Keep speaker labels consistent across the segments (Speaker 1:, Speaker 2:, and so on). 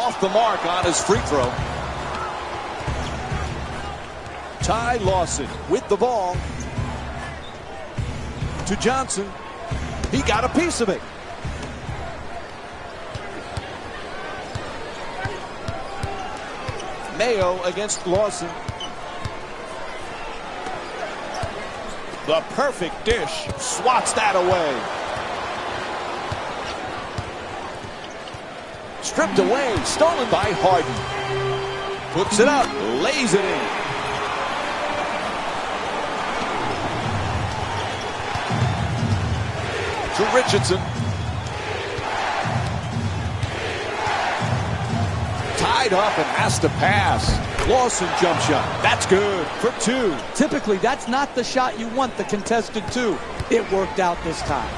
Speaker 1: off the mark on his free throw. Ty Lawson with the ball. To Johnson. He got a piece of it. Mayo against Lawson. The perfect dish. Swats that away. Stripped away. Stolen by Harden. Puts it up. Lays it in. To Richardson. Tied up and has to pass. Lawson jump shot. That's good for two.
Speaker 2: Typically, that's not the shot you want, the contested two. It worked out this time.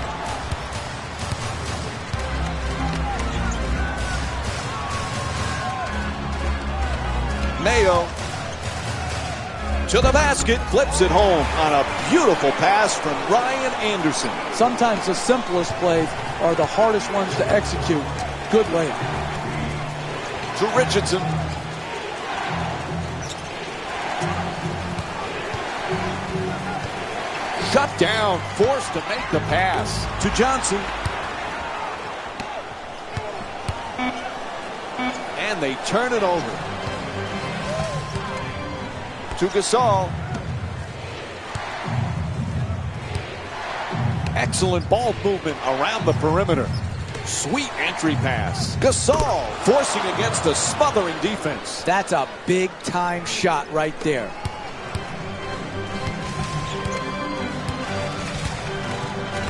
Speaker 1: Mayo to the basket, flips it home on a beautiful pass from Ryan Anderson.
Speaker 2: Sometimes the simplest plays are the hardest ones to execute. Good layup.
Speaker 1: To Richardson. Shut down, forced to make the pass. To Johnson. And they turn it over. To Gasol. Excellent ball movement around the perimeter. Sweet entry pass. Gasol forcing against a smothering defense.
Speaker 2: That's a big-time shot right there.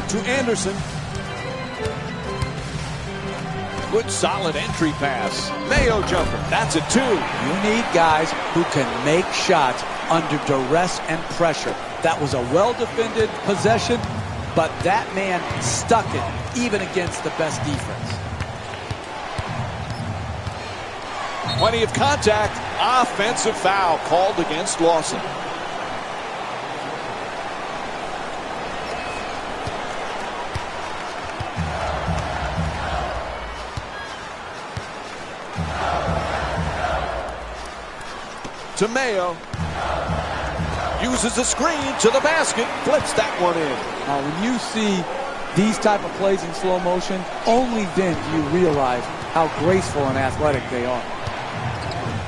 Speaker 1: To Anderson. Good solid entry pass. Mayo jumper. That's a two.
Speaker 2: You need guys who can make shots under duress and pressure. That was a well-defended possession, but that man stuck it even against the best defense.
Speaker 1: Plenty of contact. Offensive foul called against Lawson. To Mayo. Uses a screen to the basket. Flips that one in.
Speaker 2: Now, when you see these type of plays in slow motion, only then do you realize how graceful and athletic they are.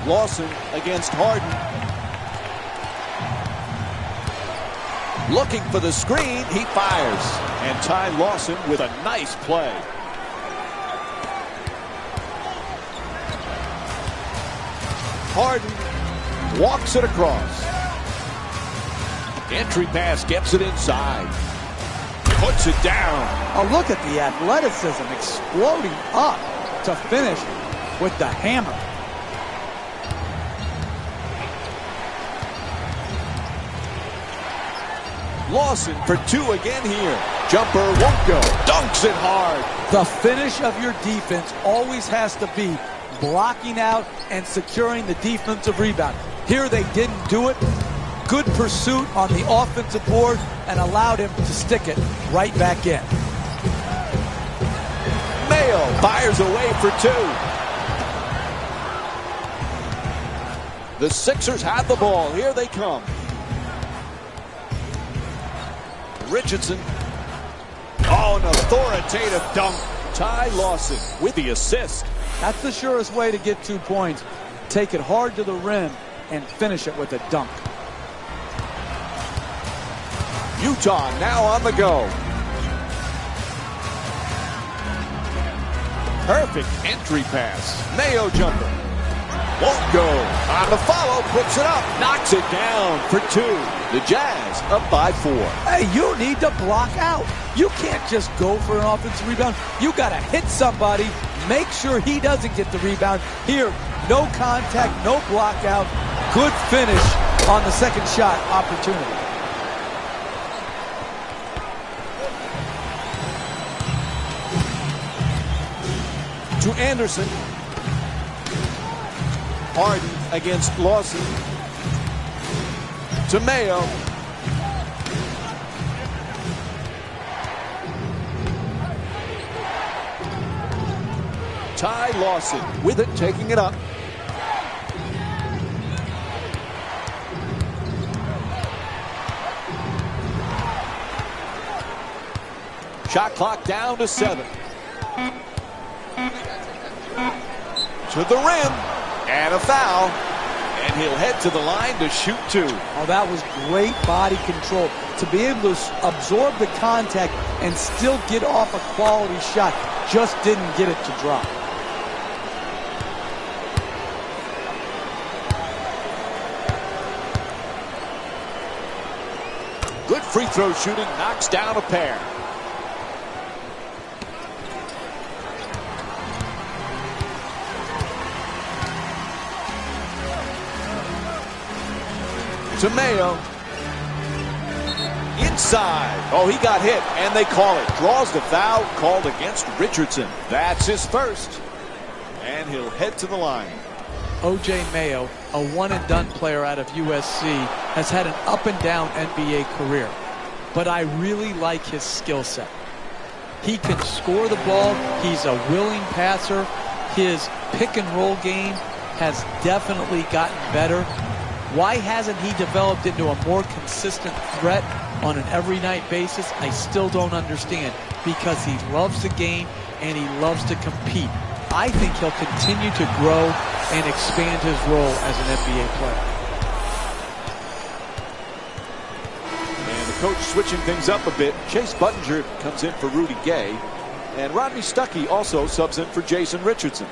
Speaker 1: Lawson against Harden. Looking for the screen. He fires. And Ty Lawson with a nice play. Harden walks it across. Entry pass gets it inside. Puts it down.
Speaker 2: Oh, look at the athleticism exploding up to finish with the hammer.
Speaker 1: Lawson for two again here. Jumper won't go. Dunks it hard.
Speaker 2: The finish of your defense always has to be blocking out and securing the defensive rebound. Here they didn't do it. Good pursuit on the offensive board and allowed him to stick it right back in.
Speaker 1: Mayo fires away for two. The Sixers have the ball. Here they come. Richardson. Oh, an authoritative dunk. Ty Lawson with the assist.
Speaker 2: That's the surest way to get 2 points. Take it hard to the rim and finish it with a dunk.
Speaker 1: Utah now on the go. Perfect entry pass. Mayo jumper. Won't go. On the follow, puts it up. Knocks it down for two. The Jazz up by 4.
Speaker 2: Hey, you need to block out. You can't just go for an offensive rebound. You got to hit somebody. Make sure he doesn't get the rebound. Here, no contact, no block out. Good finish on the second shot opportunity.
Speaker 1: To Anderson. Harden against Lawson. To Mayo. Ty Lawson with it, taking it up. Shot clock down to 7. To the rim, and a foul. And he'll head to the line to shoot 2.
Speaker 2: Oh, that was great body control. To be able to absorb the contact and still get off a quality shot. Just didn't get it to drop.
Speaker 1: Good free throw shooting, knocks down a pair. To Mayo. Inside. Oh, he got hit, and they call it. Draws the foul called against Richardson. That's his first. And he'll head to the line.
Speaker 2: O.J. Mayo, a one-and-done player out of USC, has had an up-and-down NBA career. But I really like his skill set. He can score the ball. He's a willing passer. His pick-and-roll game has definitely gotten better. Why hasn't he developed into a more consistent threat on an every-night basis? I still don't understand, because he loves the game and he loves to compete. I think he'll continue to grow and expand his role as an NBA player.
Speaker 1: And the coach switching things up a bit. Chase Budinger comes in for Rudy Gay, and Rodney Stuckey also subs in for Jason Richardson.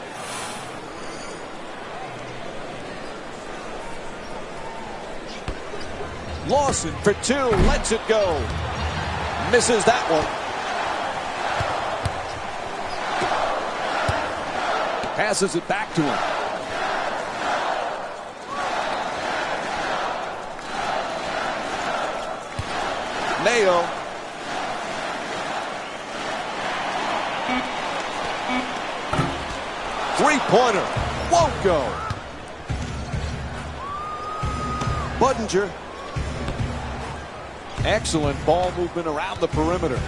Speaker 1: Lawson for 2, lets it go. Misses that one. Passes it back to him. Mayo. Three-pointer. Won't go. Budinger. Excellent ball movement around the perimeter.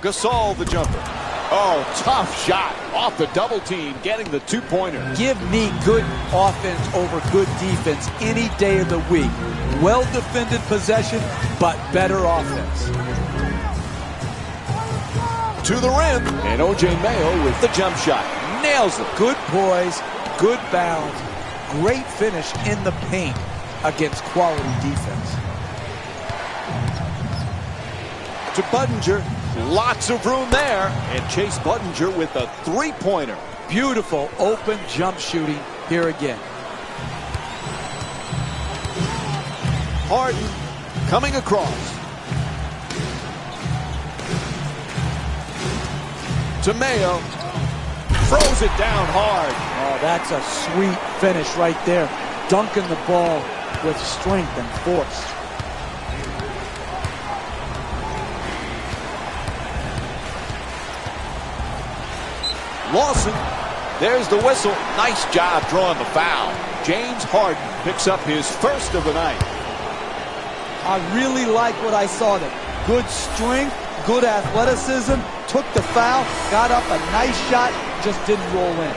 Speaker 1: Gasol the jumper. Oh, tough shot off the double team, getting the 2-pointer.
Speaker 2: Give me good offense over good defense any day of the week. Well-defended possession, but better offense.
Speaker 1: To the rim, and O.J. Mayo with the jump shot. Nails it.
Speaker 2: Good poise, good balance, great finish in the paint against quality defense.
Speaker 1: To Budinger, lots of room there, and Chase Budinger with a 3-pointer.
Speaker 2: Beautiful open jump shooting here again.
Speaker 1: Harden coming across. To Mayo, throws it down hard.
Speaker 2: Oh, that's a sweet finish right there. Dunking the ball with strength and force.
Speaker 1: Lawson, there's the whistle. Nice job drawing the foul. James Harden picks up his first of the night.
Speaker 2: I really like what I saw there. Good strength, good athleticism, took the foul, got up a nice shot, just didn't roll in.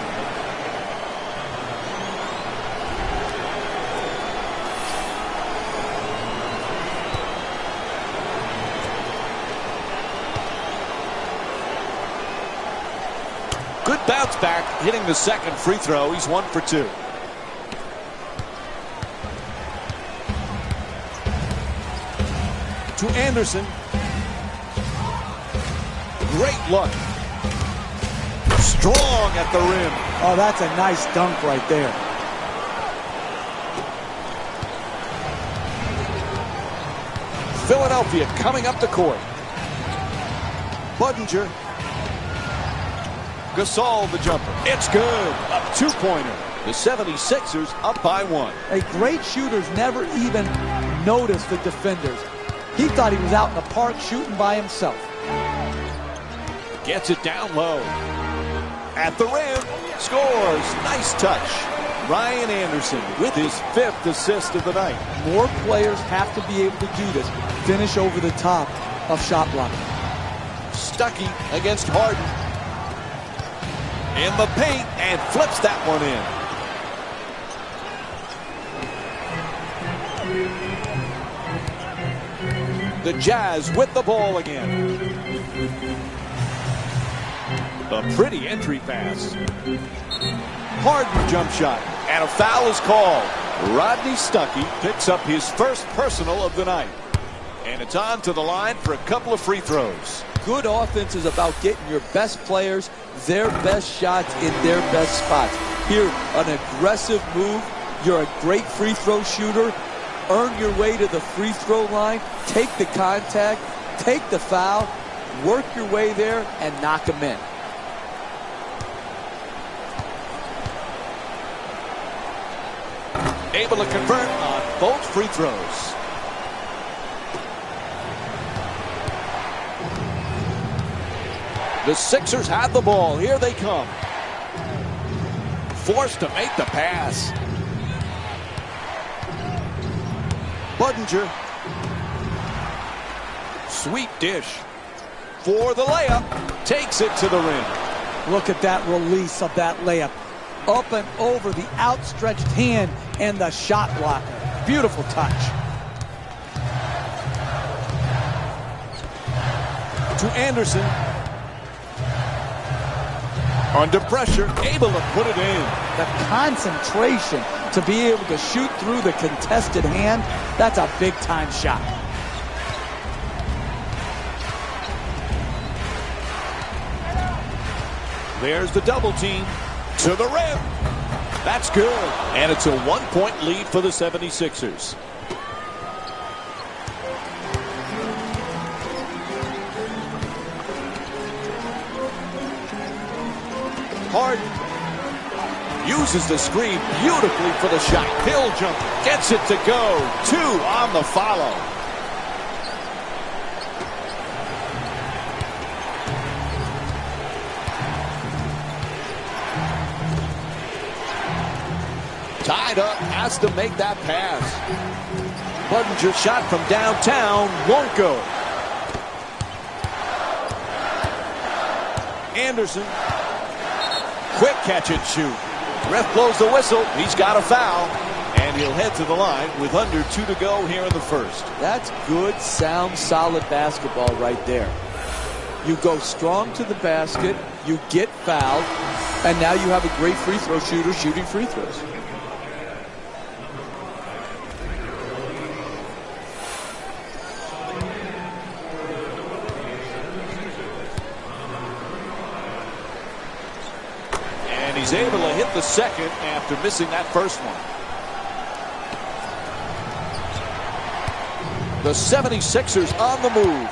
Speaker 1: Good bounce back, hitting the second free throw. He's 1 for 2. To Anderson. Great look. Strong at the rim.
Speaker 2: Oh, that's a nice dunk right there.
Speaker 1: Philadelphia coming up the court. Budinger. Gasol the jumper. It's good. A 2-pointer. The 76ers up by 1.
Speaker 2: A great shooter's never even noticed the defenders. He thought he was out in the park shooting by himself.
Speaker 1: Gets it down low. At the rim. Scores. Nice touch. Ryan Anderson with his 5th assist of the night.
Speaker 2: More players have to be able to do this. Finish over the top of shot blocking.
Speaker 1: Stuckey against Harden. in the paint and flips that one in. The Jazz with the ball again. A pretty entry pass. Harden jump shot, and a foul is called. Rodney Stuckey picks up his first personal of the night. And it's on to the line for a couple of free throws.
Speaker 2: Good offense is about getting your best players their best shots in their best spots. Here, an aggressive move. You're a great free throw shooter. Earn your way to the free throw line. Take the contact. Take the foul. Work your way there and knock them in.
Speaker 1: Able to convert on both free throws. The Sixers have the ball. Here they come. Forced to make the pass. Budinger. Sweet dish. For the layup. Takes it to the rim.
Speaker 2: Look at that release of that layup. Up and over the outstretched hand and the shot blocker. Beautiful touch.
Speaker 1: To Anderson. Under pressure, able to put it in.
Speaker 2: The concentration to be able to shoot through the contested hand, that's a big-time shot.
Speaker 1: There's the double team. To the rim. That's good. And it's a one-point lead for the 76ers. Harden uses the screen beautifully for the shot. Hill jump. Gets it to go. 2 on the follow. Tied up, has to make that pass. Budinger shot from downtown, won't go. Anderson, quick catch and shoot. Ref blows the whistle, he's got a foul, and he'll head to the line with under 2 to go here in the first.
Speaker 2: That's good, sound, solid basketball right there. You go strong to the basket, you get fouled, and now you have a great free throw shooter shooting free throws.
Speaker 1: He's able to hit the second after missing that first one. The 76ers on the move.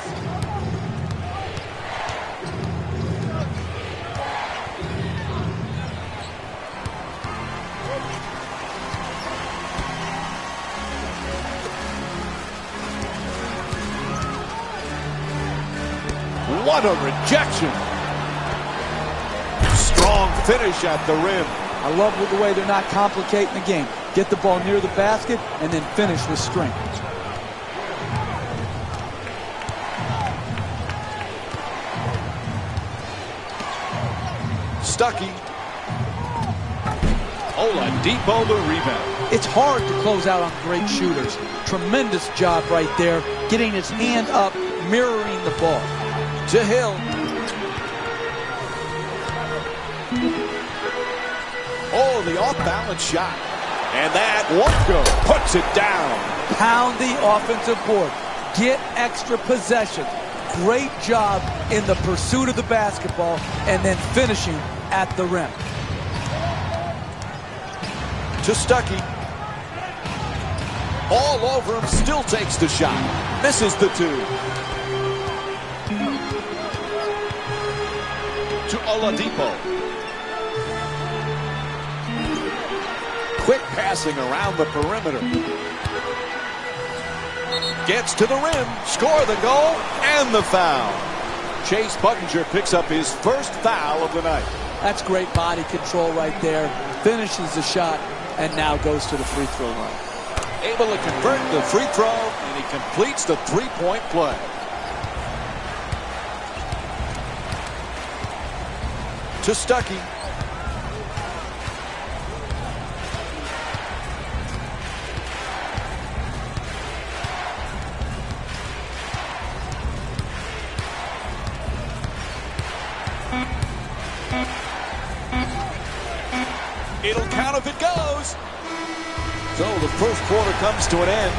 Speaker 1: What a rejection. Strong finish at the rim.
Speaker 2: I love the way they're not complicating the game. Get the ball near the basket and then finish with strength.
Speaker 1: Stuckey. Oladipo the rebound.
Speaker 2: It's hard to close out on great shooters. Tremendous job right there, getting his hand up, mirroring the ball.
Speaker 1: To Hill. Oh, the off-balance shot. And that won't go. Puts it down.
Speaker 2: Pound the offensive board. Get extra possession. Great job in the pursuit of the basketball and then finishing at the rim.
Speaker 1: To Stuckey. All over him, still takes the shot. Misses the 2. To Oladipo. Quick passing around the perimeter. Gets to the rim, score the goal, and the foul. Chase Budinger picks up his first foul of the night.
Speaker 2: That's great body control right there. Finishes the shot, and now goes to the free throw line.
Speaker 1: Able to convert the free throw, and he completes the three-point play. To Stuckey. It'll count if it goes. So the first quarter comes to an end.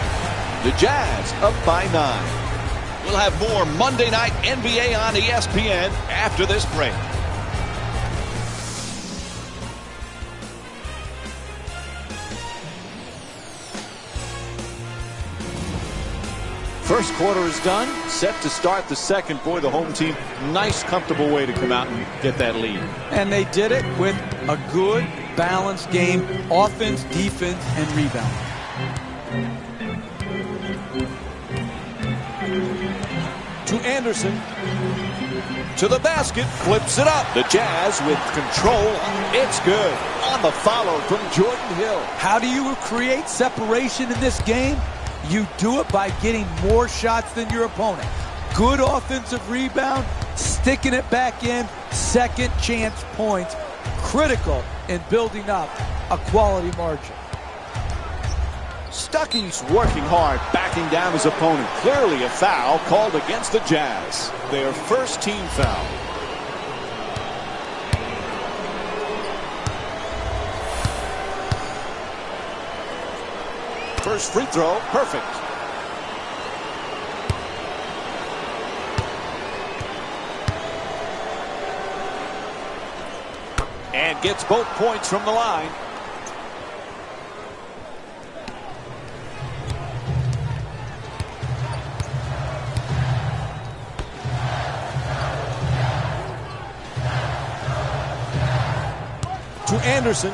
Speaker 1: The Jazz up by 9. We'll have more Monday Night NBA on ESPN after this break. First quarter is done. Set to start the second. Boy, the home team, nice, comfortable way to come out and get that lead.
Speaker 2: And they did it with a good, balanced game. Offense, defense, and rebound.
Speaker 1: To Anderson. To the basket. Flips it up. The Jazz with control. It's good. On the follow from Jordan Hill.
Speaker 2: How do you create separation in this game? You do it by getting more shots than your opponent. Good offensive rebound, sticking it back in, second chance points. Critical in building up a quality margin.
Speaker 1: Stuckey's working hard, backing down his opponent. Clearly a foul called against the Jazz. Their first team foul. First free throw, perfect. And gets both points from the line. To Anderson.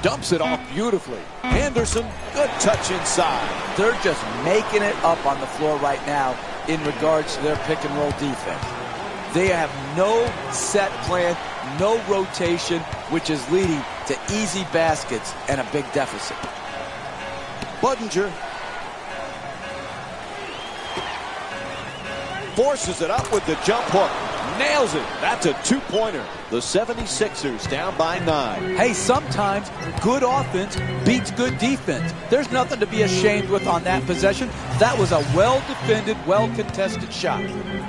Speaker 1: Dumps it off beautifully. Anderson, good touch inside.
Speaker 2: They're just making it up on the floor right now in regards to their pick and roll defense. They have no set plan, no rotation, which is leading to easy baskets and a big deficit.
Speaker 1: Budinger forces it up with the jump hook. Nails it. That's a two-pointer. The 76ers down by 9.
Speaker 2: Hey, sometimes good offense beats good defense. There's nothing to be ashamed with on that possession. That was a well-defended, well-contested shot.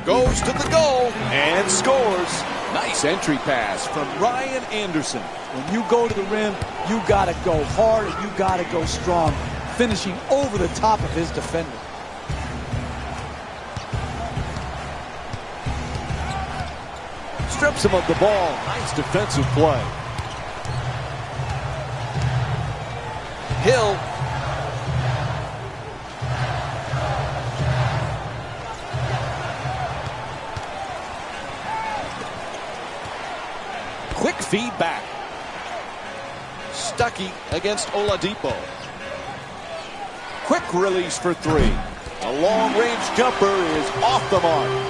Speaker 1: Goes to the goal and scores. Nice entry pass from Ryan Anderson.
Speaker 2: When you go to the rim, you got to go hard and you got to go strong, finishing over the top of his defender.
Speaker 1: Strips him of the ball. Nice defensive play. Hill. Quick feedback. Stuckey against Oladipo. Quick release for 3. A long-range jumper is off the mark.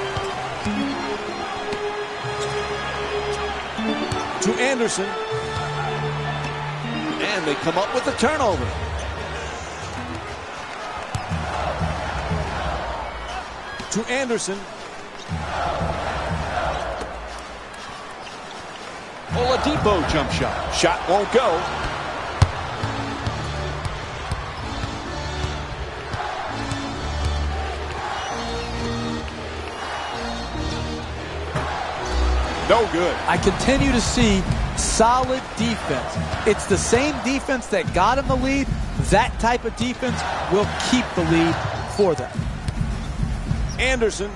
Speaker 1: To Anderson. And they come up with a turnover. To Anderson. Oladipo jump shot. Shot won't go. No good.
Speaker 2: I continue to see solid defense. It's the same defense that got him the lead. That type of defense will keep the lead for them.
Speaker 1: Anderson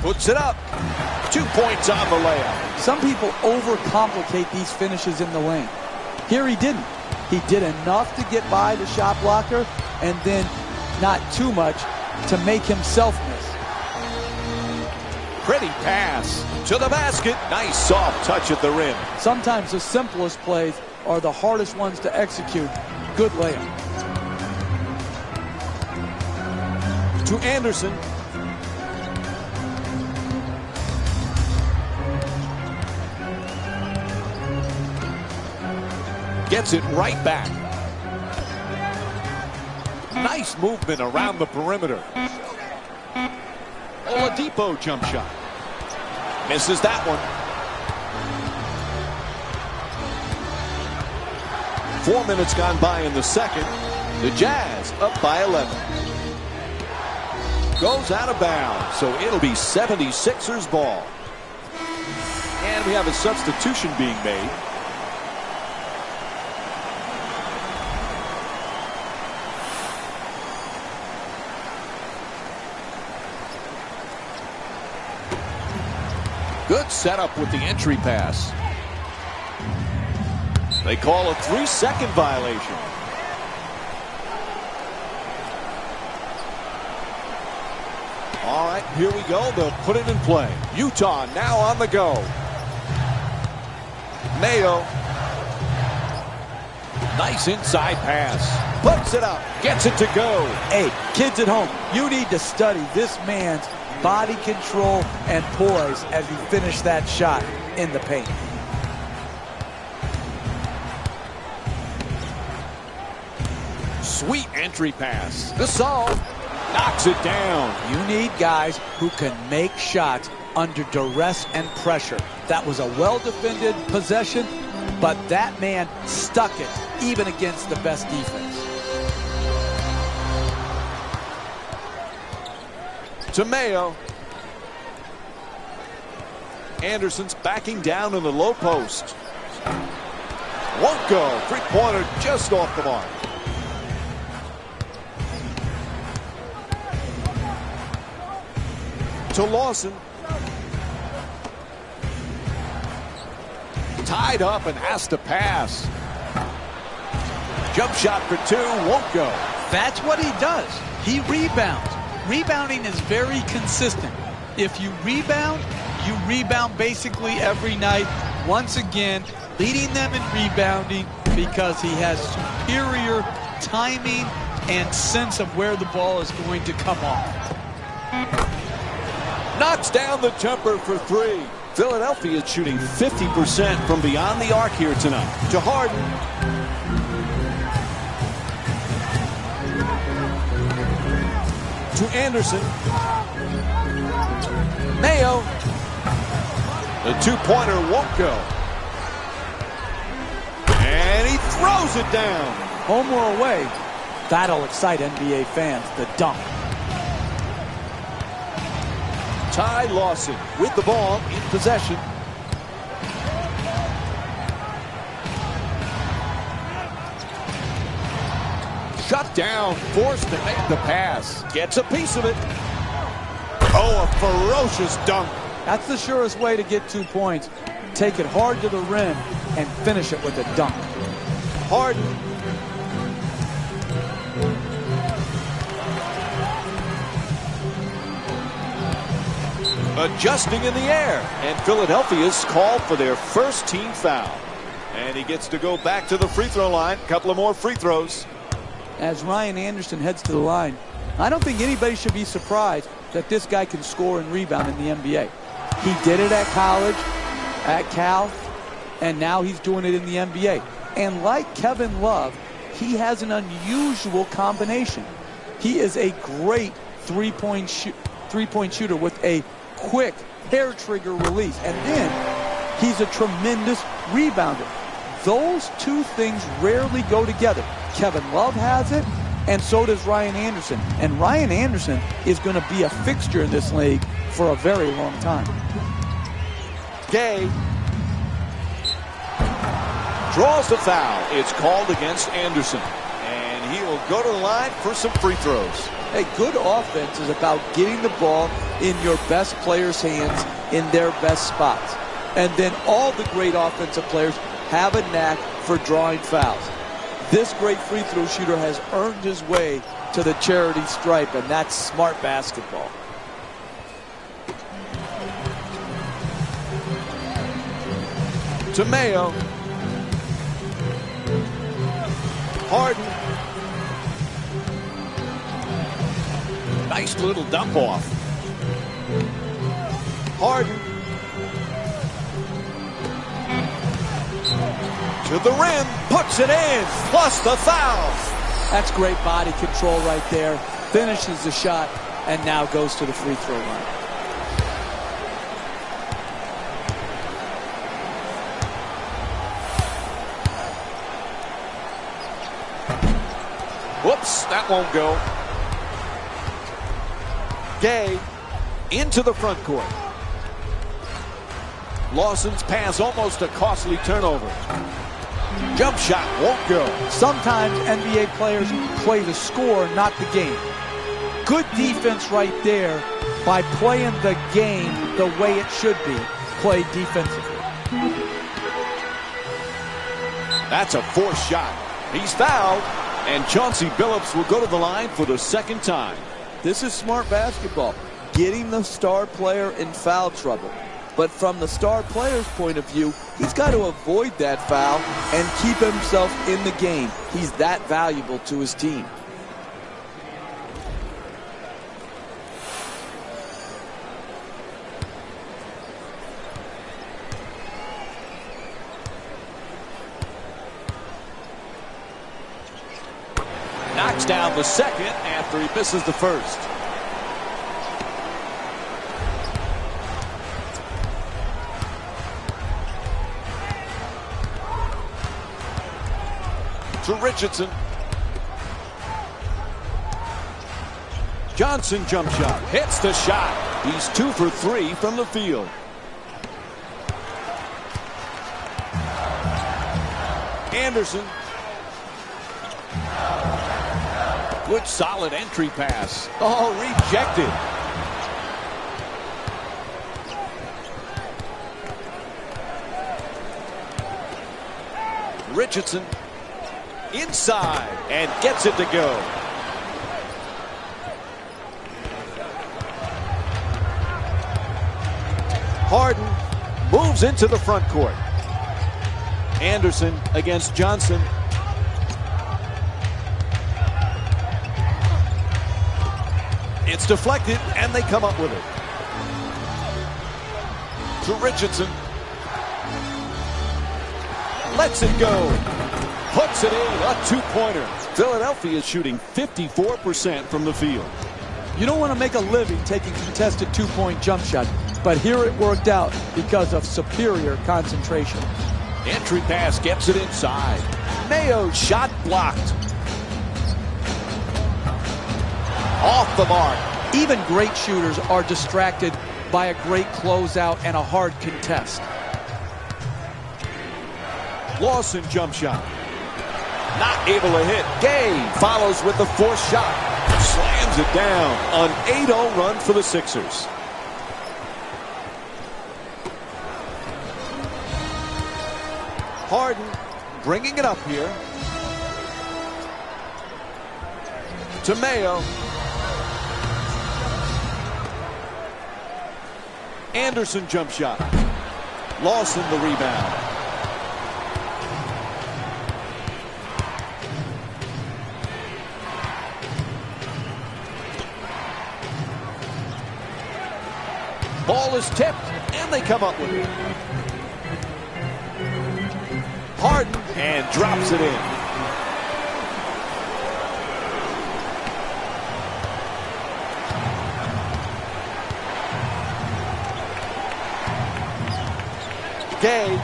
Speaker 1: puts it up. 2 points on the layup.
Speaker 2: Some people overcomplicate these finishes in the lane. Here he didn't. He did enough to get by the shot blocker and then not too much to make himself miss.
Speaker 1: Pretty pass to the basket. Nice soft touch at the rim.
Speaker 2: Sometimes the simplest plays are the hardest ones to execute. Good layup.
Speaker 1: To Anderson. Gets it right back. Nice movement around the perimeter. Oladipo jump shot. Misses that one. 4 minutes gone by in the second. The Jazz up by 11. goes out of bounds, so it'll be 76ers ball. And we have a substitution being made. Good setup with the entry pass. They call a 3-second violation. All right, here we go. They'll put it in play. Utah now on the go. Mayo. Nice inside pass. Puts it up. Gets it to go.
Speaker 2: Hey, kids at home, you need to study this man's body control and poise as he finished that shot in the paint.
Speaker 1: Sweet entry pass. Gasol knocks it down.
Speaker 2: You need guys who can make shots under duress and pressure. That was a well-defended possession, but that man stuck it even against the best defense.
Speaker 1: To Mayo. Anderson's backing down in the low post. Won't go. Three-pointer just off the mark. To Lawson. Tied up and has to pass. Jump shot for two. Won't go.
Speaker 3: That's what he does. He rebounds. Rebounding is very consistent. If you rebound basically every night. Once again, leading them in rebounding because he has superior timing and sense of where the ball is going to come off.
Speaker 1: Knocks down the jumper for three. Philadelphia is shooting 50% from beyond the arc here tonight. To Harden. To Anderson. Mayo. The two-pointer won't go. And he throws it down.
Speaker 2: Home or away, that'll excite NBA fans, the dunk.
Speaker 1: Ty Lawson with the ball in possession. Shut down, forced to make the pass. Gets a piece of it. Oh, a ferocious dunk.
Speaker 2: That's the surest way to get 2 points. Take it hard to the rim and finish it with a dunk.
Speaker 1: Harden. Adjusting in the air. And Philadelphia's called for their first team foul. And he gets to go back to the free throw line. A couple of more free throws.
Speaker 2: As Ryan Anderson heads to the line, I don't think anybody should be surprised that this guy can score and rebound in the NBA. He did it at college, at Cal, and now he's doing it in the NBA. And like Kevin Love, he has an unusual combination. He is a great three-point shooter with a quick hair trigger release. And then he's a tremendous rebounder. Those two things rarely go together. Kevin Love has it, and so does Ryan Anderson. And Ryan Anderson is going to be a fixture in this league for a very long time.
Speaker 1: Gay draws the foul. It's called against Anderson. And he will go to the line for some free throws.
Speaker 2: Hey, good offense is about getting the ball in your best players' hands in their best spots. And then all the great offensive players have a knack for drawing fouls. This great free throw shooter has earned his way to the charity stripe, and that's smart basketball.
Speaker 1: To Mayo. Harden. Nice little dump off. Harden. To the rim, puts it in, plus the foul.
Speaker 2: That's great body control right there. Finishes the shot, and now goes to the free throw line. Whoops,
Speaker 1: That won't go. Gay into the front court. Lawson's pass almost a costly turnover. Jump shot won't go.
Speaker 2: Sometimes NBA players play the score, not the game. Good defense right there by playing the game the way it should be played defensively.
Speaker 1: That's a forced shot. He's fouled, and Chauncey Billups will go to the line for the second time.
Speaker 4: This is smart basketball, getting the star player in foul trouble. But from the star player's point of view, he's got to avoid that foul and keep himself in the game. He's that valuable to his team.
Speaker 1: Knocks down the second after he misses the first. To Richardson. Johnson jump shot. Hits the shot. He's 2 for 3 from the field. Anderson. Good solid entry pass. Oh, rejected. Richardson. Inside and gets it to go. Harden moves into the front court. Anderson against Johnson. It's deflected and they come up with it. To Richardson. Lets it go. Puts it in, a two-pointer. Philadelphia is shooting 54% from the field.
Speaker 2: You don't want to make a living taking contested two-point jump shots, but here it worked out because of superior concentration.
Speaker 1: Entry pass gets it inside. Mayo shot blocked. Off the mark.
Speaker 2: Even great shooters are distracted by a great closeout and a hard contest.
Speaker 1: Lawson jump shot. Not able to hit. Gay follows with the fourth shot. Slams it down. An 8-0 run for the Sixers. Harden bringing it up here. To Mayo. Anderson jump shot. Lawson the rebound. Ball is tipped, and they come up with it. Harden, and drops it in. Gay.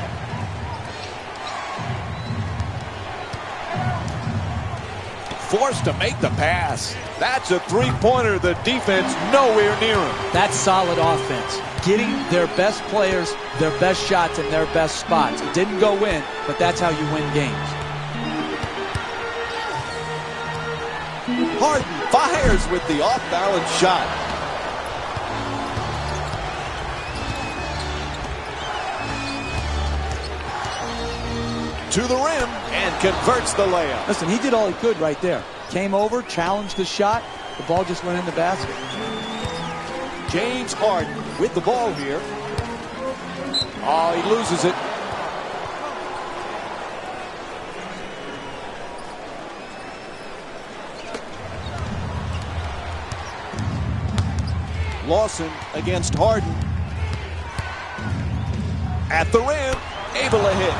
Speaker 1: Forced to make the pass. That's a three-pointer. The defense nowhere near him.
Speaker 2: That's solid offense. Getting their best players, their best shots, and their best spots. It didn't go in, but that's how you win games.
Speaker 1: Harden fires with the off-balance shot. To the rim and converts the layup.
Speaker 2: Listen, he did all he could right there. Came over, challenged the shot. The ball just went in the basket.
Speaker 1: James Harden with the ball here. Oh, he loses it. Lawson against Harden. At the rim, able to hit.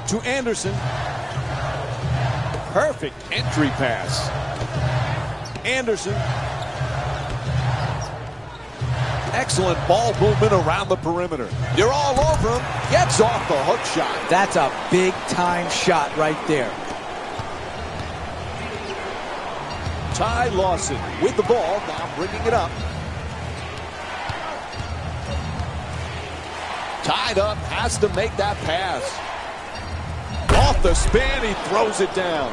Speaker 1: To Anderson. Perfect entry pass. Anderson. Excellent ball movement around the perimeter. They're all over him. Gets off the hook shot.
Speaker 2: That's a big-time shot right there.
Speaker 1: Ty Lawson with the ball, now bringing it up. Tied up, has to make that pass. Off the spin, he throws it down.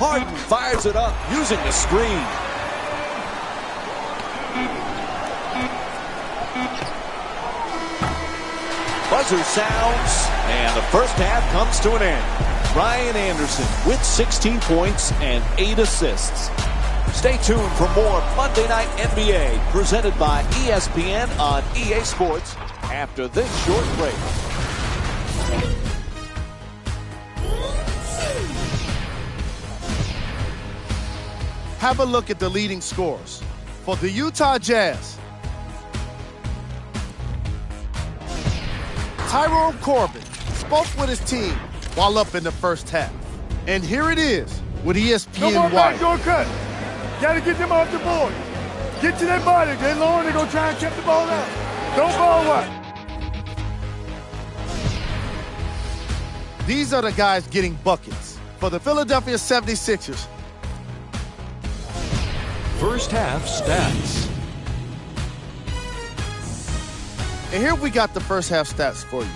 Speaker 1: Harden fires it up using the screen. Buzzer sounds, and the first half comes to an end. Ryan Anderson with 16 points and 8 assists. Stay tuned for more Monday Night NBA presented by ESPN on EA Sports after this short break.
Speaker 5: Have a look at the leading scorers. For the Utah Jazz, Tyrone Corbin spoke with his team while up in the first half. And here it is with ESPN
Speaker 6: No more
Speaker 5: Wire.
Speaker 6: backdoor cut. Got to get them off the board. Get to their body. They're low and they're going to try and keep the ball out. Don't ball what?
Speaker 5: These are the guys getting buckets. For the Philadelphia 76ers,
Speaker 7: First half stats.
Speaker 5: and here we got the first half stats for you.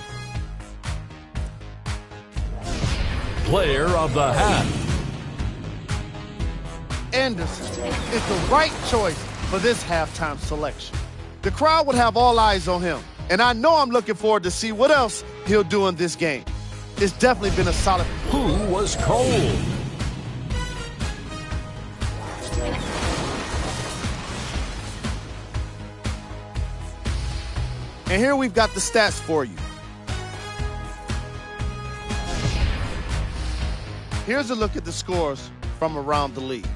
Speaker 7: Player of the half.
Speaker 5: Anderson is the right choice for this halftime selection. The crowd would have all eyes on him, and I know I'm looking forward to see what else he'll do in this game. It's definitely been a solid.
Speaker 7: Who was cold?
Speaker 5: And here we've got the stats for you. Here's a look at the scores from around the league.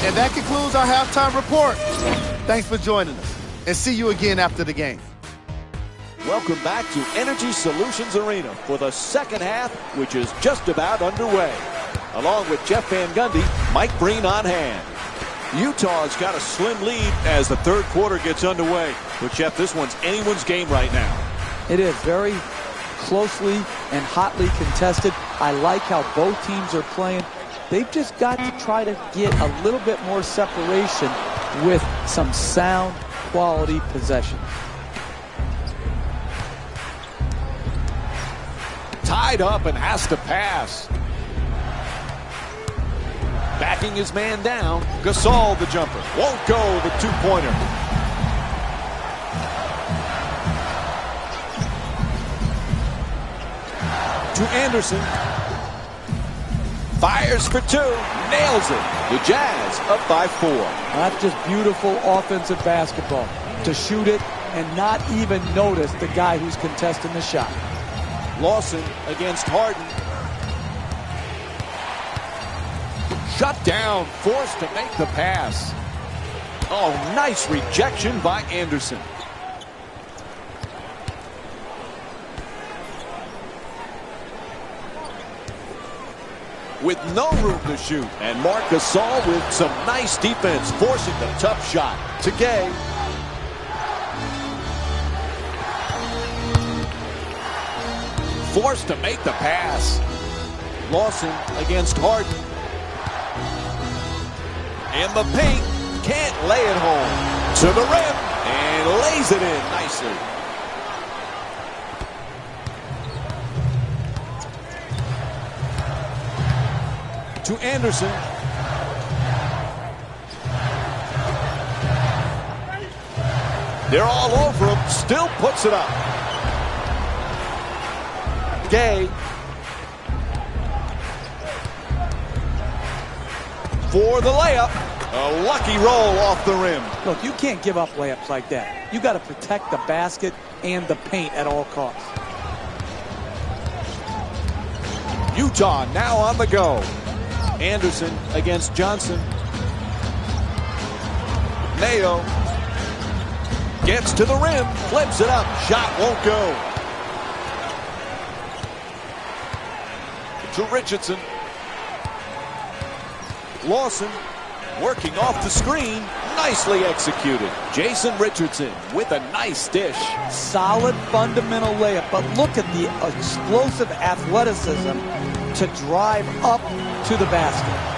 Speaker 5: And that concludes our halftime report. Thanks for joining us, and see you again after the game.
Speaker 1: Welcome back to Energy Solutions Arena for the second half, which is just about underway. Along with Jeff Van Gundy, Mike Breen on hand. Utah's got a slim lead as the third quarter gets underway. But, Jeff, this one's anyone's game right now.
Speaker 2: It is very closely and hotly contested. I like how both teams are playing. They've just got to try to get a little bit more separation with some sound quality possession.
Speaker 1: Tied up and has to pass. Backing his man down. Gasol, the jumper. Won't go, the two-pointer. To Anderson. Fires for two. Nails it. The Jazz up by 4.
Speaker 2: That's just beautiful offensive basketball. To shoot it and not even notice the guy who's contesting the shot.
Speaker 1: Lawson against Harden. Shut down, forced to make the pass. Oh, nice rejection by Anderson. With no room to shoot. And Marc Gasol with some nice defense, forcing the tough shot. To Gay. Forced to make the pass. Lawson against Harden. In the paint, can't lay it home. To the rim, and lays it in nicely. To Anderson. They're all over him, still puts it up. Gay. For the layup. A lucky roll off the rim.
Speaker 2: Look, you can't give up layups like that. You got to protect the basket and the paint at all costs.
Speaker 1: Utah now on the go. Anderson against Johnson. Mayo gets to the rim, flips it up, shot won't go. To Richardson. Lawson working off the screen, nicely executed. Jason Richardson with a nice dish.
Speaker 2: Solid fundamental layup, but look at the explosive athleticism to drive up to the basket.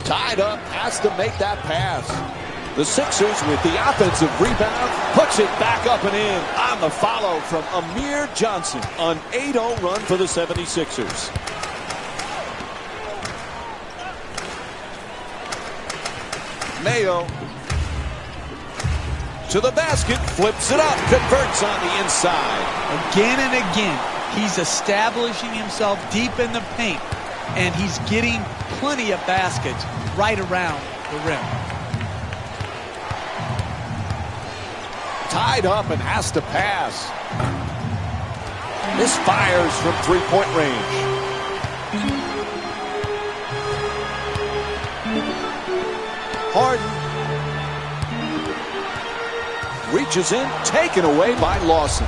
Speaker 1: Tied up, has to make that pass. The Sixers with the offensive rebound, puts it back up and in on the follow from Amir Johnson. An 8-0 run for the 76ers. Mayo to the basket, flips it up, converts on the inside.
Speaker 3: Again and again, he's establishing himself deep in the paint, and he's getting plenty of baskets right around the rim.
Speaker 1: Tied up and has to pass. Misfires from three-point range. Harden reaches in, taken away by Lawson.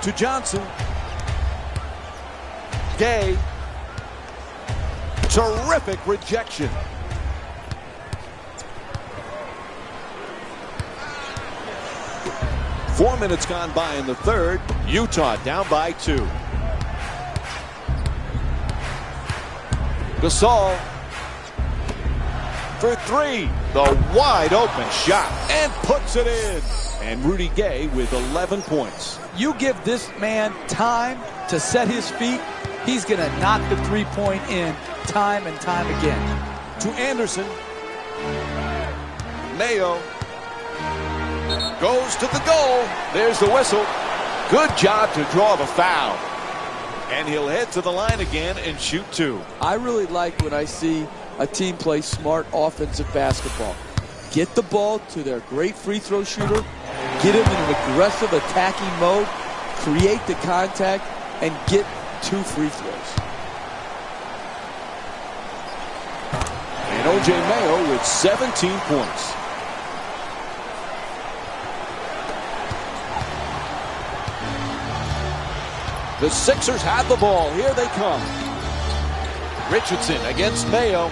Speaker 1: To Johnson. Gay. Terrific rejection. Four minutes gone by in the third. Utah down by 2. Gasol for 3. The wide open shot and puts it in. And Rudy Gay with 11 points.
Speaker 2: You give this man time to set his feet, he's going to knock the three-point in time and time again.
Speaker 1: To Anderson. Mayo goes to the goal. There's the whistle. Good job to draw the foul. And he'll head to the line again and shoot 2.
Speaker 4: I really like when I see a team play smart offensive basketball. Get the ball to their great free throw shooter, get him in an aggressive attacking mode, create the contact, and get 2 free throws.
Speaker 1: And O.J. Mayo with 17 points. The Sixers have the ball. Here they come. Richardson against Mayo.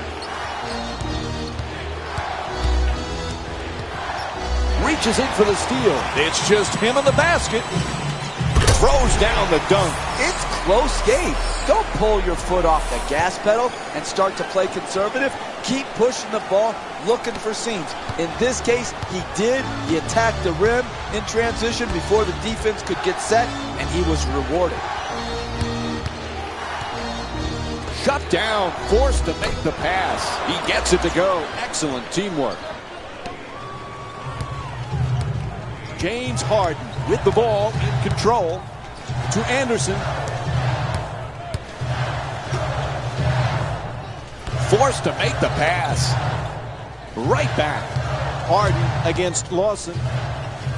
Speaker 1: Reaches in for the steal. It's just him in the basket. Throws down the dunk.
Speaker 4: It's close game. Don't pull your foot off the gas pedal and start to play conservative. Keep pushing the ball, looking for seams. In this case, he did. He attacked the rim in transition before the defense could get set, and he was rewarded.
Speaker 1: Shut down, forced to make the pass. He gets it to go. Excellent teamwork. James Harden with the ball in control. To Anderson. Forced to make the pass. Right back. Harden against Lawson.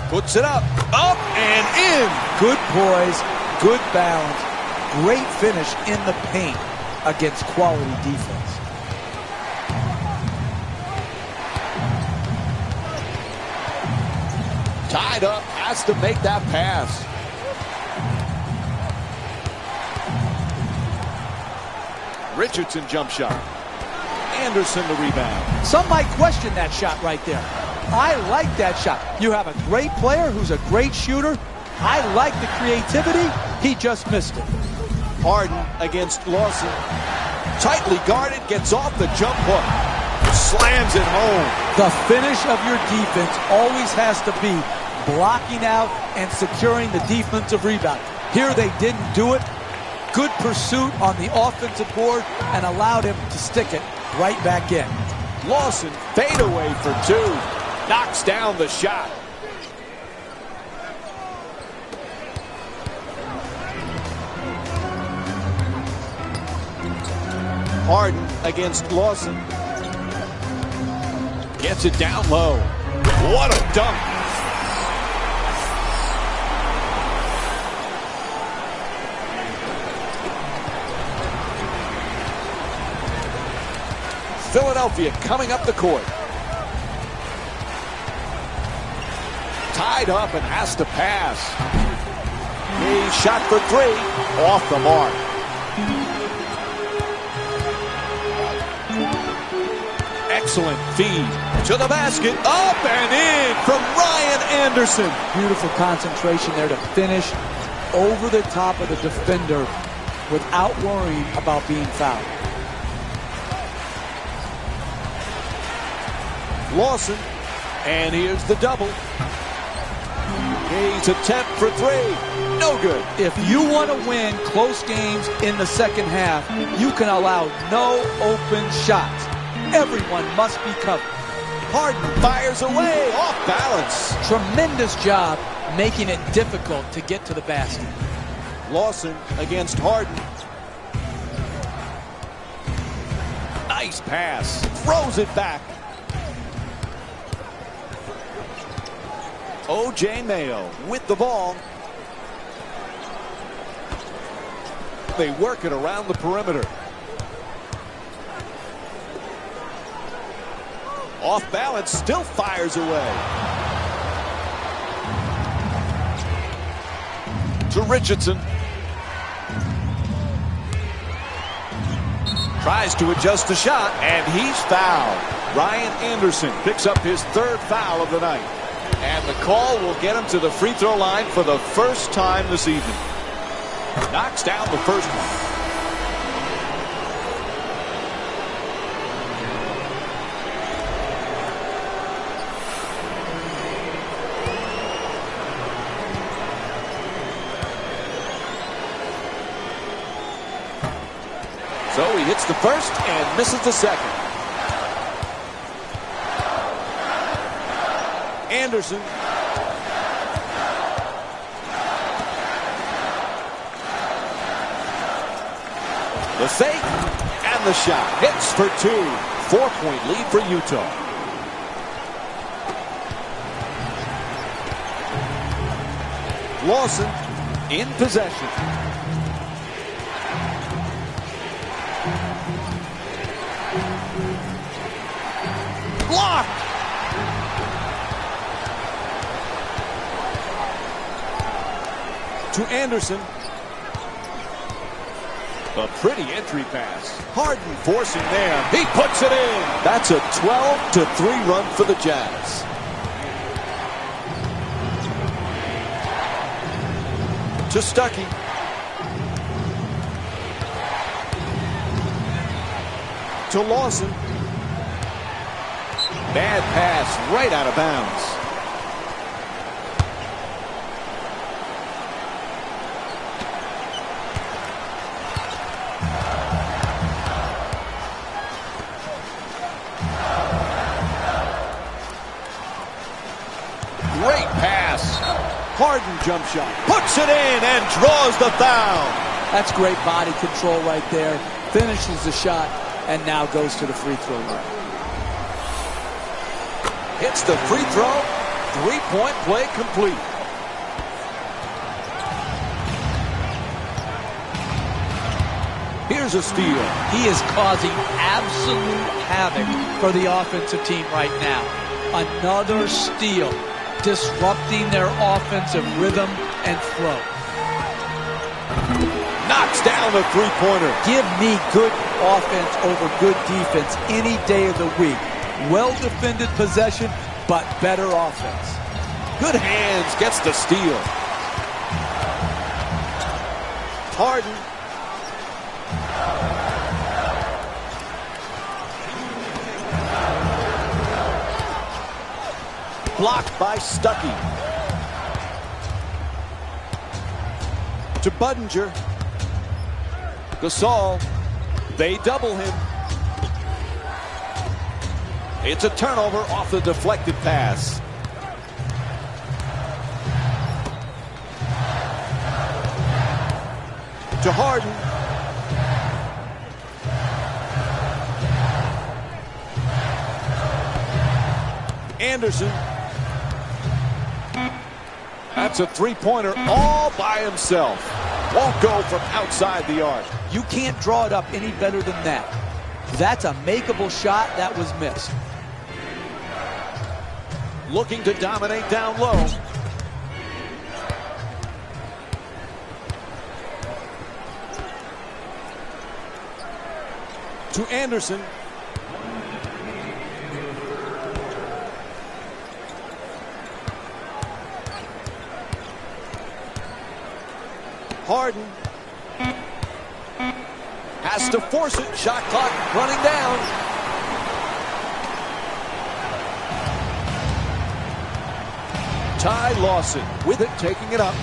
Speaker 1: Puts it up. Up and in.
Speaker 2: Good poise, good balance, great finish in the paint against quality defense.
Speaker 1: Tied up, has to make that pass. Richardson jump shot. Anderson the rebound.
Speaker 2: Some might question that shot right there. I like that shot. You have a great player who's a great shooter. I like the creativity. He just missed it.
Speaker 1: Harden against Lawson. Tightly guarded, gets off the jump hook. Slams it home.
Speaker 2: The finish of your defense always has to be blocking out and securing the defensive rebound. Here they didn't do it. Good pursuit on the offensive board and allowed him to stick it right back in.
Speaker 1: Lawson fadeaway for 2. Knocks down the shot. Harden against Lawson. Gets it down low. What a dunk. Philadelphia coming up the court. Tied up and has to pass. He shot for three. Off the mark. Excellent feed to the basket. Up and in from Ryan Anderson.
Speaker 2: Beautiful concentration there to finish over the top of the defender without worrying about being fouled.
Speaker 1: Lawson. And here's the double. He's attempt for three. No good.
Speaker 2: If you want to win close games in the second half, you can allow no open shots. Everyone must be covered.
Speaker 1: Harden fires away, off balance.
Speaker 2: Tremendous job making it difficult to get to the basket.
Speaker 1: Lawson against Harden. Nice pass. Throws it back. O.J. Mayo with the ball. They work it around the perimeter. Off balance, still fires away. To Richardson. Tries to adjust the shot, and he's fouled. Ryan Anderson picks up his third foul of the night. And the call will get him to the free throw line for the first time this evening. Knocks down the first one. So he hits the first and misses the second. Anderson. The fake and the shot. Hits for two. 4-point lead for Utah. Lawson in possession. Blocked. To Anderson. A pretty entry pass. Harden forcing there. He puts it in. That's a 12-3 run for the Jazz. To Stuckey. To Lawson. Bad pass right out of bounds. Great pass. Harden jump shot. Puts it in and draws the foul.
Speaker 2: That's great body control right there. Finishes the shot and now goes to the free throw line.
Speaker 1: Hits the free throw. 3-point play complete. Here's a steal.
Speaker 3: He is causing absolute havoc for the offensive team right now. Another steal, disrupting their offensive rhythm and flow.
Speaker 1: Knocks down the three-pointer.
Speaker 2: Give me good offense over good defense any day of the week. Well-defended possession, but better offense.
Speaker 1: Good hands, gets the steal. Harden. Blocked by Stuckey. To Budinger. Gasol. They double him. It's a turnover off the deflected pass. To Harden. Anderson. That's a three-pointer all by himself. Won't go from outside the arc.
Speaker 2: You can't draw it up any better than that. That's a makeable shot that was missed.
Speaker 1: Looking to dominate down low. To Anderson. Harden has to force it. Shot clock running down. Ty Lawson with it, taking it up.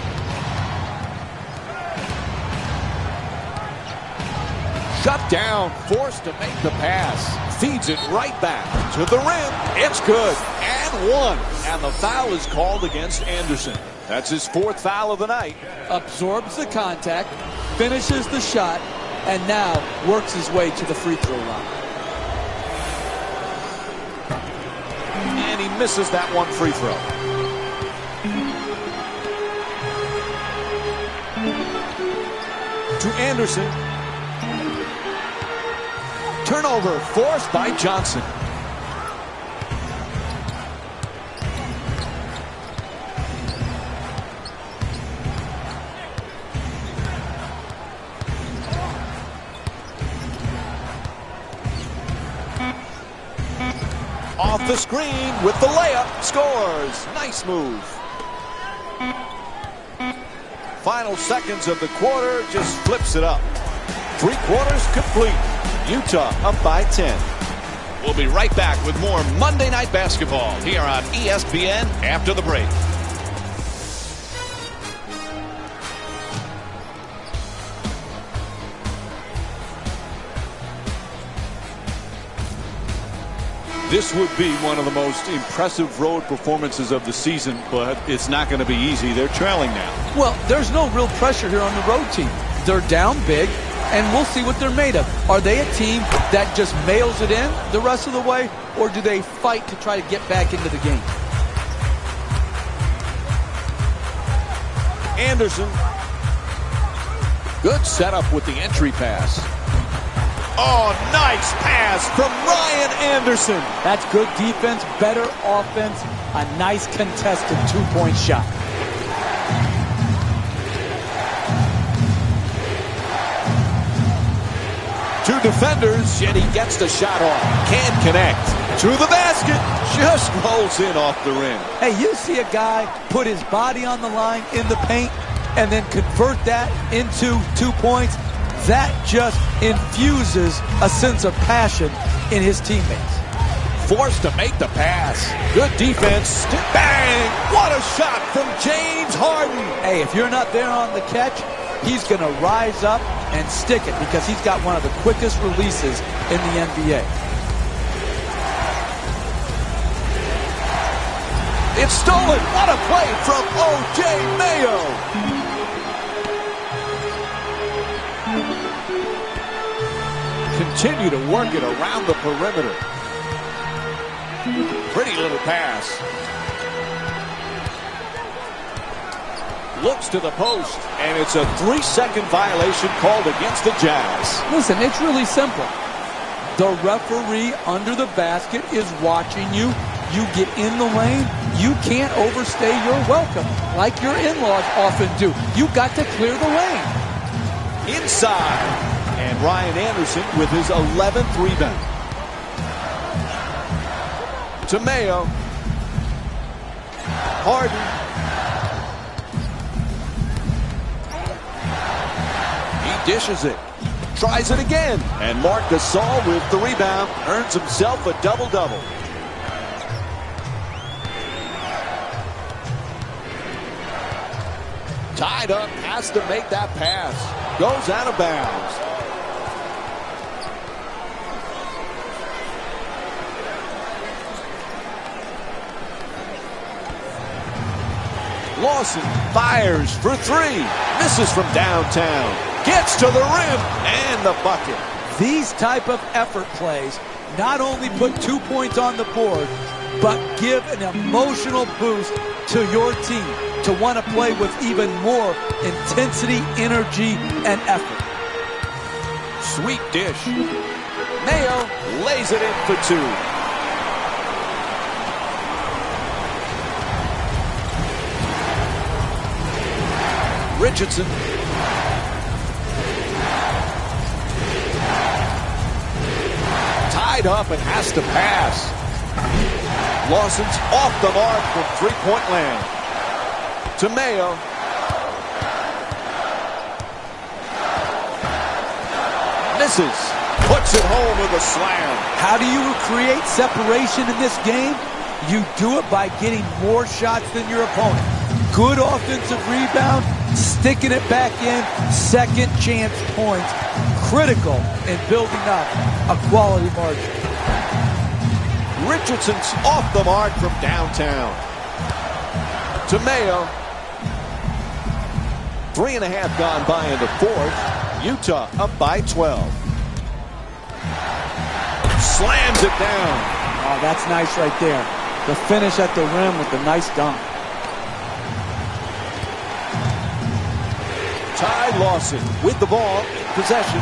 Speaker 1: Shut down, forced to make the pass. Feeds it right back to the rim. It's good. And one. And the foul is called against Anderson. That's his 4th foul of the night.
Speaker 2: Absorbs the contact, finishes the shot, and now works his way to the free throw line.
Speaker 1: And he misses that one free throw. To Anderson. Turnover forced by Johnson. Off the screen with the layup, scores. Nice move. Final seconds of the quarter, just flips it up. 3 quarters complete. Utah up by 10.
Speaker 8: We'll be right back with more Monday Night Basketball here on ESPN after the break.
Speaker 1: This would be one of the most impressive road performances of the season, but it's not going to be easy. They're trailing now.
Speaker 2: Well, there's no real pressure here on the road team. They're down big, and we'll see what they're made of. Are they a team that just mails it in the rest of the way, or do they fight to try to get back into the game?
Speaker 1: Anderson. Good setup with the entry pass. Oh, nice pass from Ryan Anderson.
Speaker 2: That's good defense, better offense, a nice contested 2-point shot.
Speaker 1: Two defenders, yet he gets the shot off. Can't connect. To the basket. Just rolls in off the rim.
Speaker 2: Hey, you see a guy put his body on the line in the paint and then convert that into 2 points. That just infuses a sense of passion in his teammates.
Speaker 1: Forced to make the pass. Good defense. Bang! What a shot from James Harden.
Speaker 2: Hey, if you're not there on the catch, he's going to rise up and stick it because he's got one of the quickest releases in the NBA.
Speaker 1: It's stolen. What a play from O.J. Mayo. Continue to work it around the perimeter. Pretty little pass. Looks to the post, and it's a 3-second violation called against the Jazz.
Speaker 2: Listen, it's really simple. The referee under the basket is watching you. You get in the lane. You can't overstay your welcome like your in-laws often do. You got to clear the lane.
Speaker 1: Inside. And Ryan Anderson with his 11th rebound. To Mayo. Harden. He dishes it. Tries it again. And Marc Gasol with the rebound. Earns himself a double-double. Tied up. Has to make that pass. Goes out of bounds. Lawson fires for 3. Misses from downtown. Gets to the rim and the bucket.
Speaker 2: These type of effort plays not only put 2 points on the board, but give an emotional boost to your team to want to play with even more intensity, energy, and effort.
Speaker 1: Sweet dish. Mayo lays it in for 2. Richardson. Tied up and has to pass. Lawson's off the mark from three-point land. To Mayo. Misses. Puts it home with a slam.
Speaker 2: How do you create separation in this game? You do it by getting more shots than your opponent. Good offensive rebound, sticking it back in, second chance points. Critical in building up a quality margin.
Speaker 1: Richardson's off the mark from downtown. To Mayo. 3.5 gone by in the fourth. Utah up by 12. Slams it down.
Speaker 2: Oh, that's nice right there. The finish at the rim with the nice dunk.
Speaker 1: Ty Lawson with the ball in possession.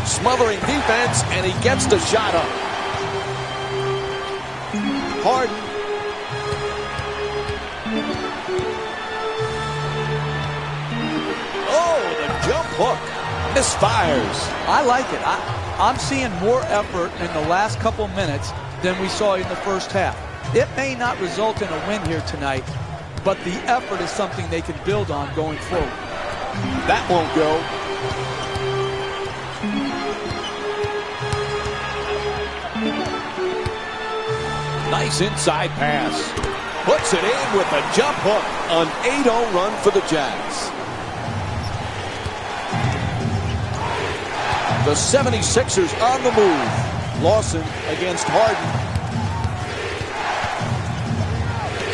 Speaker 1: Smothering defense, and he gets the shot up. Harden. Oh, the jump hook. Misfires.
Speaker 2: I like it. I'm seeing more effort in the last couple minutes than we saw in the first half. It may not result in a win here tonight, but the effort is something they can build on going forward.
Speaker 1: That won't go. Nice inside pass. Puts it in with a jump hook. An 8-0 run for the Jazz. The 76ers on the move. Lawson against Harden.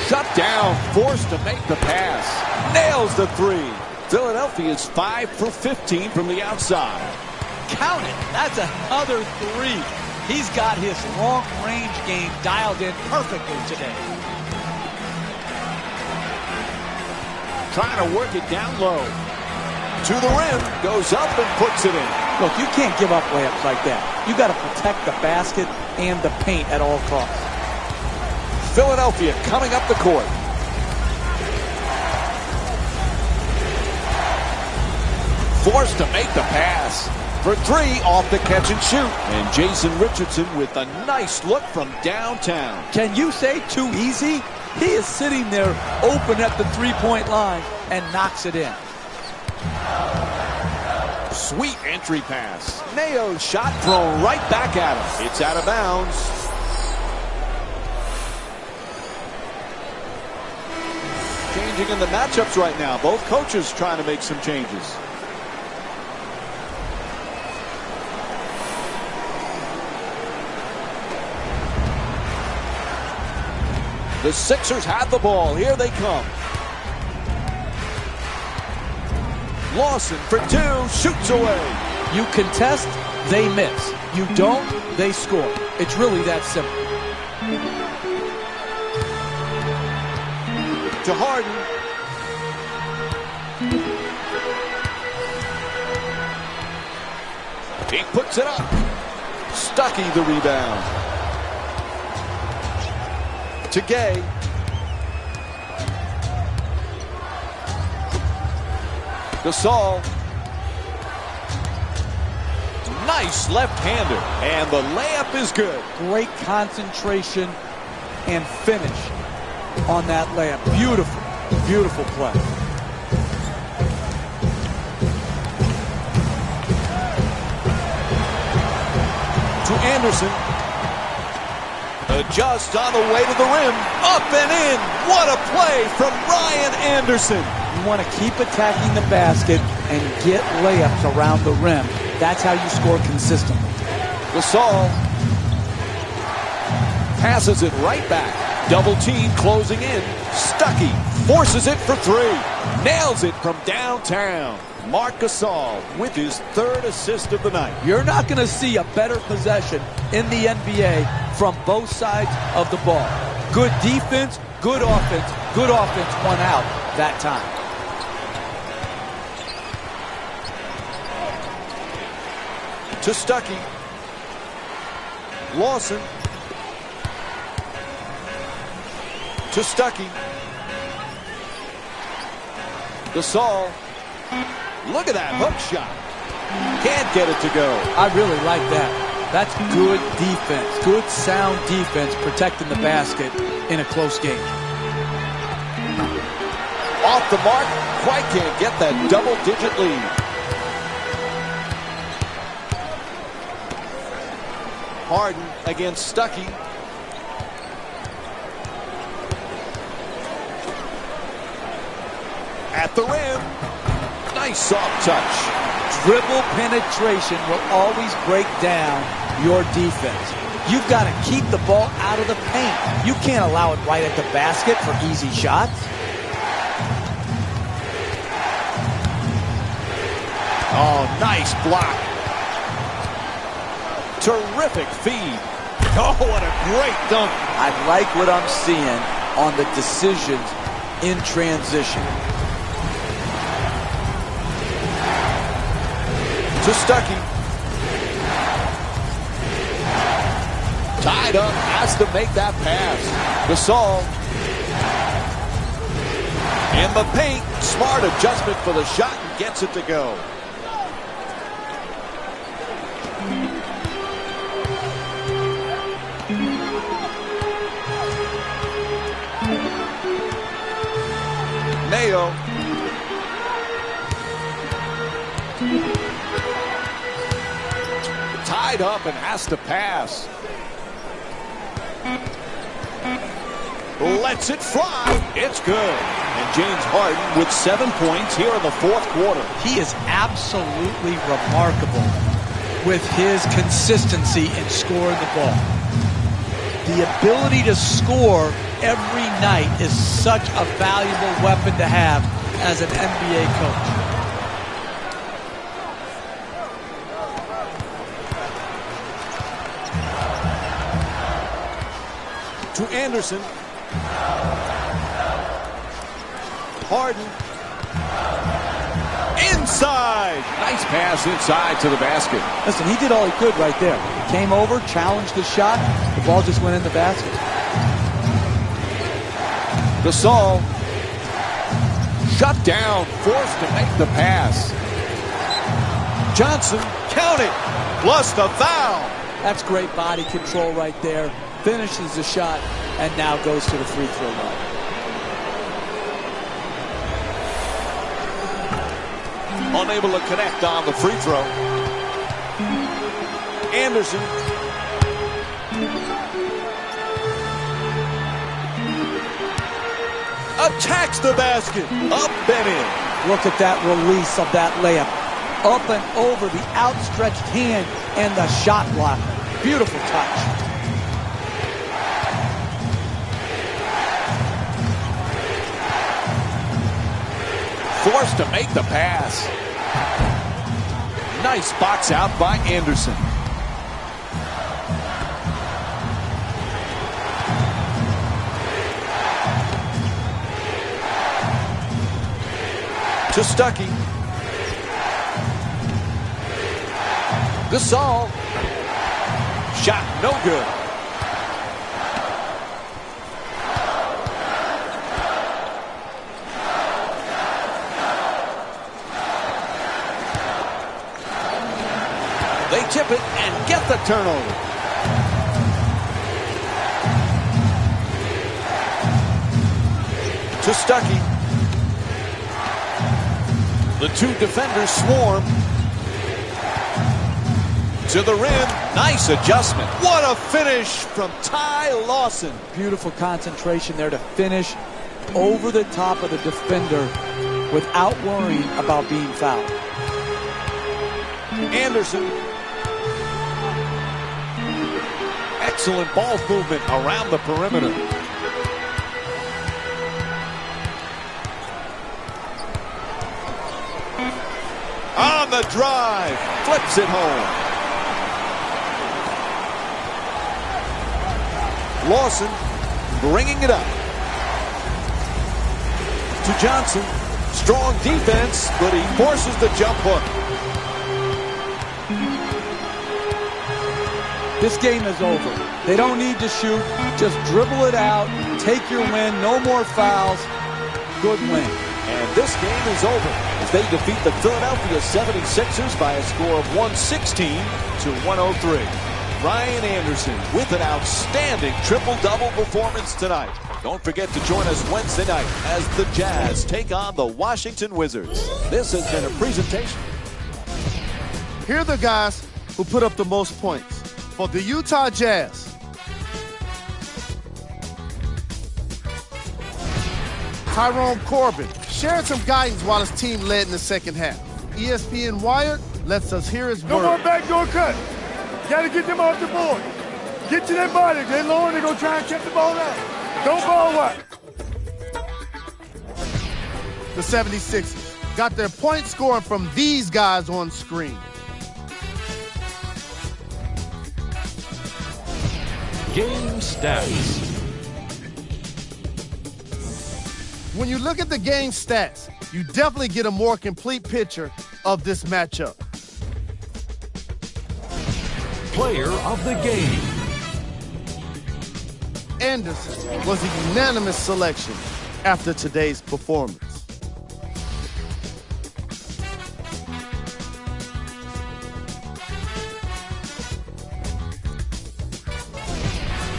Speaker 1: Shut down, forced to make the pass. Nails the three. Philadelphia is 5 for 15 from the outside.
Speaker 2: Count it. That's another three. He's got his long-range game dialed in perfectly today.
Speaker 1: Trying to work it down low. To the rim, goes up and puts it in.
Speaker 2: Look, you can't give up layups like that. You got to protect the basket and the paint at all costs.
Speaker 1: Philadelphia coming up the court. Forced to make the pass. For three, off the catch and shoot. And Jason Richardson with a nice look from downtown.
Speaker 2: Can you say too easy? He is sitting there open at the three-point line and knocks it in.
Speaker 1: Sweet entry pass. Mayo's shot thrown right back at him. It's out of bounds. Changing in the matchups right now. Both coaches trying to make some changes. The Sixers have the ball. Here they come. Lawson for two, shoots away.
Speaker 2: You contest, they miss. You don't, they score. It's really that simple.
Speaker 1: To Harden. He puts it up. Stuckey the rebound. To Gay. Gasol. Nice left-hander. And the layup is good.
Speaker 2: Great concentration and finish on that layup. Beautiful, beautiful play.
Speaker 1: To Anderson. Adjust on the way to the rim. Up and in. What a play from Ryan Anderson.
Speaker 2: You want to keep attacking the basket and get layups around the rim. That's how you score consistently.
Speaker 1: Gasol passes it right back. Double team closing in. Stuckey forces it for three. Nails it from downtown. Marc Gasol with his third assist of the night.
Speaker 2: You're not going to see a better possession in the NBA from both sides of the ball. Good defense, good offense won out that time.
Speaker 1: To Stuckey. Lawson. To Stuckey. Gasol. Look at that hook shot. Can't get it to go.
Speaker 2: I really like that. That's good defense. Good sound defense protecting the basket in a close game.
Speaker 1: Off the mark. Quite can't get that double-digit lead. Harden against Stuckey. At the rim. Nice soft touch.
Speaker 2: Dribble penetration will always break down your defense. You've got to keep the ball out of the paint. You can't allow it right at the basket for easy shots.
Speaker 1: Oh, nice block. Terrific feed. Oh, what a great dunk.
Speaker 4: I like what I'm seeing on the decisions in transition.
Speaker 1: To Stuckey. Tied up, has to make that pass. Gasol. In the paint, smart adjustment for the shot and gets it to go. Mayo. Tied up and has to pass. Lets it fly. It's good. And James Harden with 7 points here in the fourth quarter.
Speaker 3: He is absolutely remarkable with his consistency in scoring the ball. The ability to score every night is such a valuable weapon to have as an NBA coach.
Speaker 1: To Anderson. Harden. Inside. Nice pass inside to the basket.
Speaker 2: Listen, he did all he could right there. Came over, challenged the shot. The ball just went in the basket.
Speaker 1: Gasol. Shut down. Forced to make the pass. Johnson. Count it. Plus the foul.
Speaker 2: That's great body control right there. Finishes the shot and now goes to the free throw line.
Speaker 1: Unable to connect on the free throw. Anderson. Attacks the basket. Up and in.
Speaker 2: Look at that release of that layup. Up and over the outstretched hand and the shot blocker. Beautiful touch.
Speaker 1: Forced to make the pass. Nice box out by Anderson. To Stuckey. Gasol. Shot no good. They tip it and get the turnover. To Stuckey. The two defenders swarm. To the rim. Nice adjustment. What a finish from Ty Lawson.
Speaker 2: Beautiful concentration there to finish over the top of the defender without worrying about being fouled.
Speaker 1: Anderson. Excellent ball movement around the perimeter. On the drive. Flips it home. Lawson bringing it up. To Johnson. Strong defense, but he forces the jump hook.
Speaker 2: This game is over. They don't need to shoot. Just dribble it out. Take your win. No more fouls. Good win.
Speaker 1: And this game is over as they defeat the Philadelphia 76ers by a score of 116 to 103. Ryan Anderson with an outstanding triple-double performance tonight. Don't forget to join us Wednesday night as the Jazz take on the Washington Wizards. This has been a presentation.
Speaker 5: Here are the guys who put up the most points for the Utah Jazz. Tyrone Corbin shared some guidance while his team led in the second half. ESPN Wired lets us hear his
Speaker 6: No
Speaker 5: word.
Speaker 6: more backdoor cut. Got to get them off the board. Get to their body. They're low and they're going to try and keep the ball out. Don't ball what?
Speaker 5: The 76ers got their point scoring from these guys on screen.
Speaker 7: Game stats.
Speaker 5: When you look at the game stats, you definitely get a more complete picture of this matchup.
Speaker 7: Player of the game.
Speaker 5: Anderson was a unanimous selection after today's performance.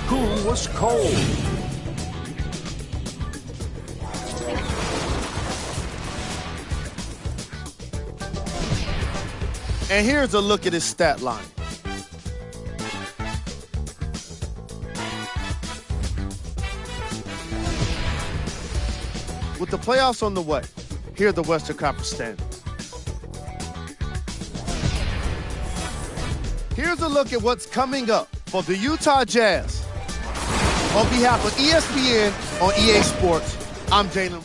Speaker 7: Who was cold?
Speaker 5: And here's a look at his stat line. With the playoffs on the way, here are the Western Conference standings. Here's a look at what's coming up for the Utah Jazz. On behalf of ESPN on EA Sports, I'm Jalen.